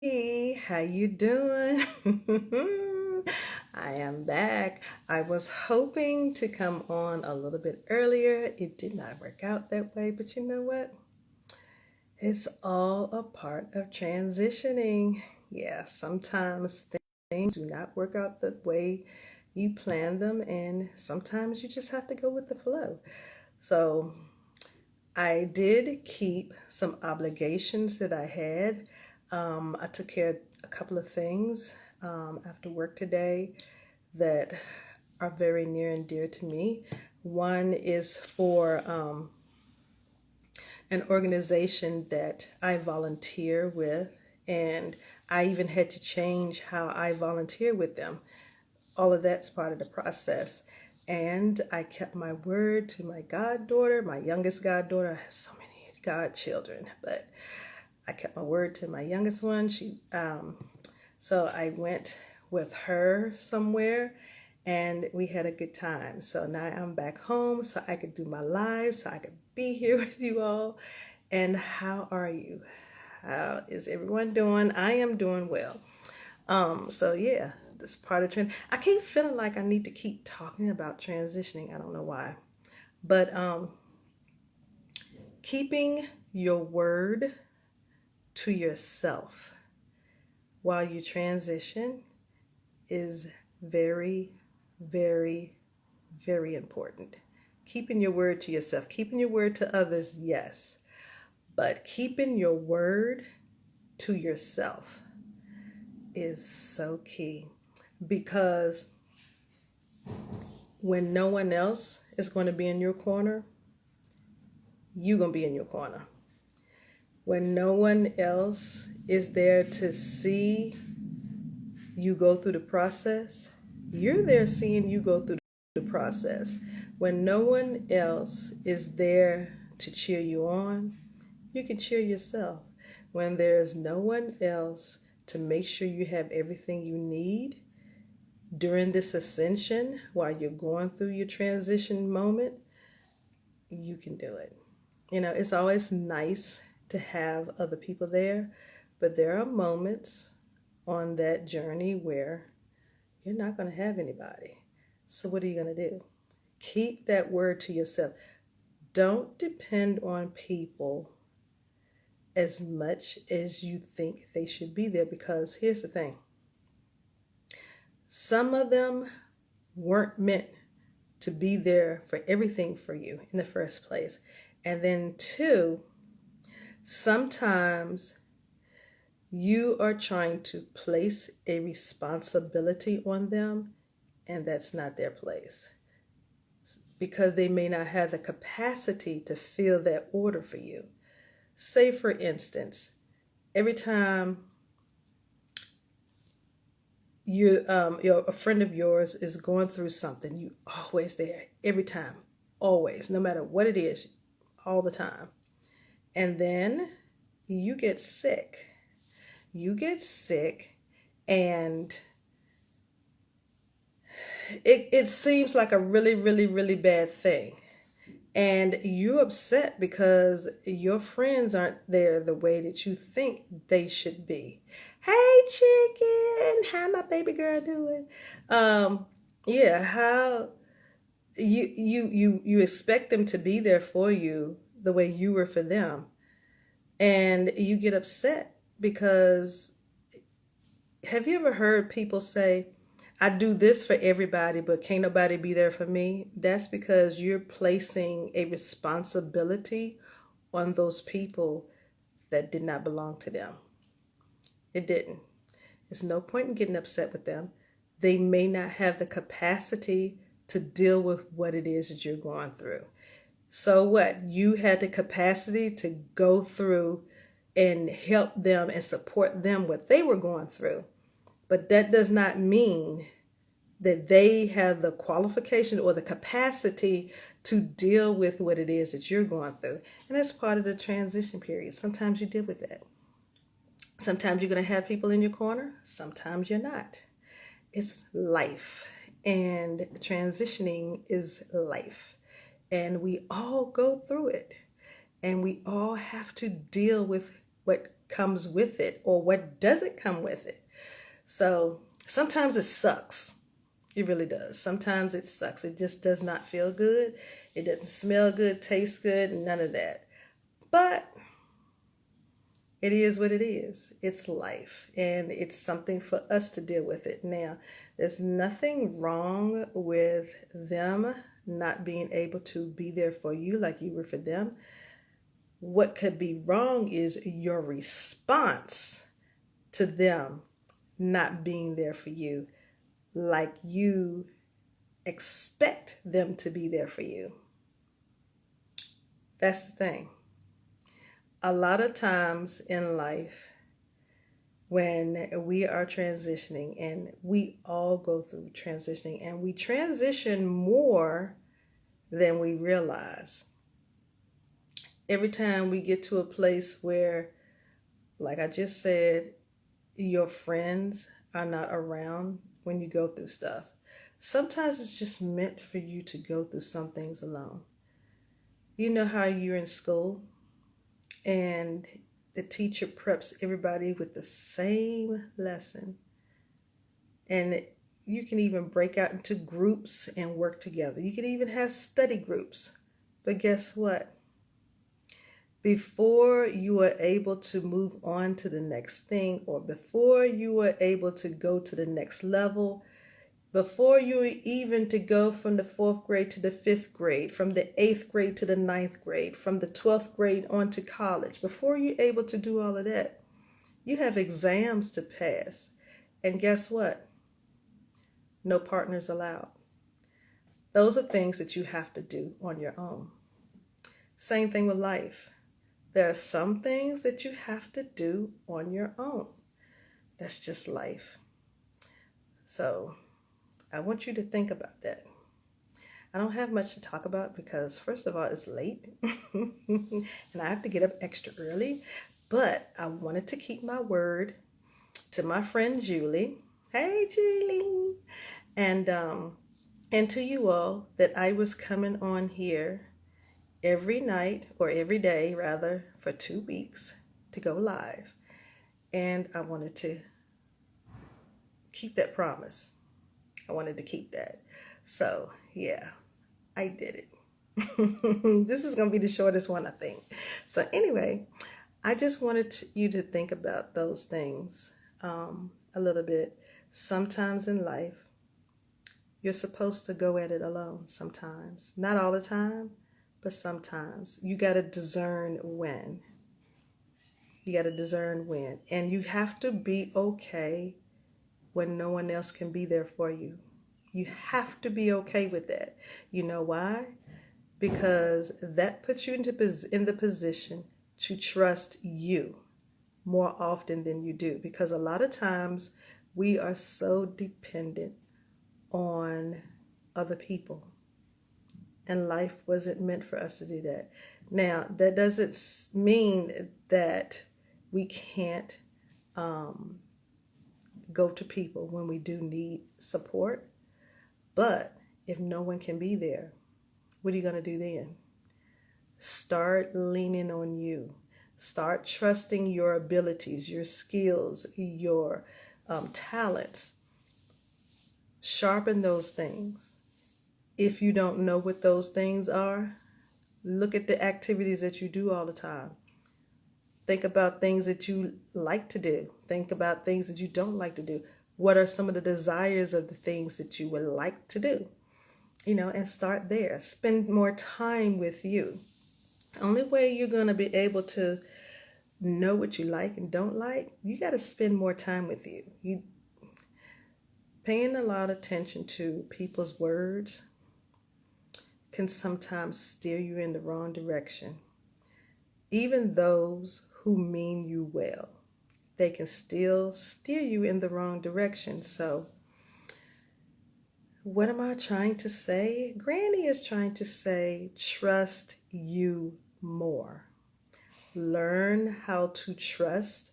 Hey, how you doing? I am back. I was hoping to come on a little bit earlier. It did not work out that way, but you know what? It's all a part of transitioning. Yeah, sometimes things do not work out the way you planned them, and sometimes you just have to go with the flow. So, I did keep some obligations that I had. I took care of a couple of things after work today that are very near and dear to me. One is for an organization that I volunteer with, and I even had to change how I volunteer with them. All of that's part of the process. And I kept my word to my goddaughter, my youngest goddaughter. I have so many godchildren, but I kept my word to my youngest one. So I went with her somewhere and we had a good time. So now I'm back home so I could do my live, so I could be here with you all. And how are you? How is everyone doing? I am doing well. So yeah, this part of trend. I keep feeling like I need to keep talking about transitioning. I don't know why. But keeping your word to yourself while you transition is very, very, very important. Keeping your word to yourself, keeping your word to others, yes, but keeping your word to yourself is so key because when no one else is going to be in your corner, you're going to be in your corner. When no one else is there to see you go through the process, you're there seeing you go through the process. When no one else is there to cheer you on, you can cheer yourself. When there's no one else to make sure you have everything you need during this ascension while you're going through your transition moment, you can do it. You know, it's always nice to have other people there, but there are moments on that journey where you're not going to have anybody. So, what are you going to do? Keep that word to yourself. Don't depend on people as much as you think they should be there because here's the thing, some of them weren't meant to be there for everything for you in the first place. And then, two, sometimes you are trying to place a responsibility on them, and that's not their place because they may not have the capacity to fill that order for you. Say, for instance, every time a friend of yours is going through something, you always there every time, always, no matter what it is, all the time. And then you get sick. You get sick, and it seems like a really, really, really bad thing. And you're upset because your friends aren't there the way that you think they should be. Hey, chicken, how my baby girl doing? Yeah, how you expect them to be there for you the way you were for them, and you get upset because have you ever heard people say, I do this for everybody, but can't nobody be there for me? That's because you're placing a responsibility on those people that did not belong to them. It didn't. There's no point in getting upset with them. They may not have the capacity to deal with what it is that you're going through. So what? You had the capacity to go through and help them and support them what they were going through. But that does not mean that they have the qualification or the capacity to deal with what it is that you're going through. And that's part of the transition period. Sometimes you deal with that. Sometimes you're going to have people in your corner. Sometimes you're not. It's life. And transitioning is life. And we all go through it. And we all have to deal with what comes with it or what doesn't come with it. So sometimes it sucks. It really does. Sometimes it sucks. It just does not feel good. It doesn't smell good, taste good, none of that. But it is what it is. It's life, and it's something for us to deal with it. Now, there's nothing wrong with them not being able to be there for you like you were for them. What could be wrong is your response to them not being there for you like you expect them to be there for you. That's the thing. A lot of times in life, when we are transitioning, and we all go through transitioning, and we transition more than we realize. Every time we get to a place where, like I just said, your friends are not around when you go through stuff. Sometimes it's just meant for you to go through some things alone. You know how you're in school and the teacher preps everybody with the same lesson, and you can even break out into groups and work together. You can even have study groups. But guess what? Before you are able to move on to the next thing, or before you are able to go to the next level, before you even to go from the 4th grade to the 5th grade, from the 8th grade to the 9th grade, from the 12th grade on to college, before you're able to do all of that, you have exams to pass. And guess what? No partners allowed. Those are things that you have to do on your own. Same thing with life. There are some things that you have to do on your own. That's just life. So I want you to think about that. I don't have much to talk about because, first of all, it's late and I have to get up extra early. But I wanted to keep my word to my friend Julie. Hey, Julie. And to you all, that I was coming on here every night, or every day rather, for 2 weeks to go live. And I wanted to keep that promise. I wanted to keep that. So yeah, I did it. This is going to be the shortest one, I think. So anyway, I just wanted you to think about those things a little bit. Sometimes in life, you're supposed to go at it alone sometimes. Not all the time, but sometimes. You got to discern when. You got to discern when. And you have to be okay when no one else can be there for you. You have to be okay with that. You know why? Because that puts you in the position to trust you more often than you do. Because a lot of times we are so dependent on other people. And life wasn't meant for us to do that. Now, that doesn't mean that we can't go to people when we do need support. But if no one can be there, what are you going to do then? Start leaning on you. Start trusting your abilities, your skills, your talents. Sharpen those things. If you don't know what those things are, look at the activities that you do all the time. Think about things that you like to do. Think about things that you don't like to do. What are some of the desires of the things that you would like to do? And start there. Spend more time with you. The only way you're going to be able to know what you like and don't like, you got to spend more time with you. You paying a lot of attention to people's words can sometimes steer you in the wrong direction. Even those who mean you well, they can still steer you in the wrong direction. So what am I trying to say? Granny is trying to say, trust you more. Learn how to trust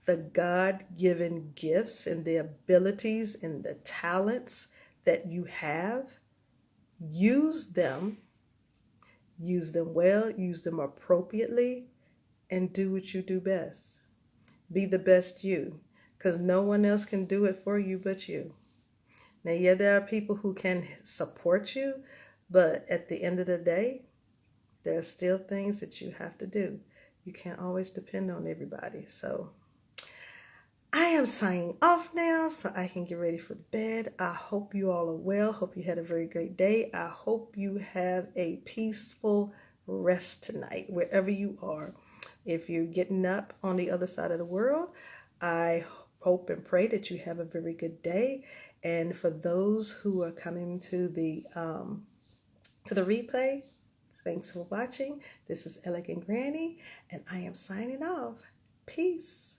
the God-given gifts and the abilities and the talents that you have. Use them well, use them appropriately, and do what you do best. Be the best you, because no one else can do it for you but you. Now, yeah, there are people who can support you, but at the end of the day, there are still things that you have to do. You can't always depend on everybody. So I am signing off now so I can get ready for bed. I hope you all are well. Hope you had a very great day. I hope you have a peaceful rest tonight, wherever you are. If you're getting up on the other side of the world, I hope and pray that you have a very good day. And for those who are coming to the replay, thanks for watching. This is Elegant Granny, and I am signing off. Peace.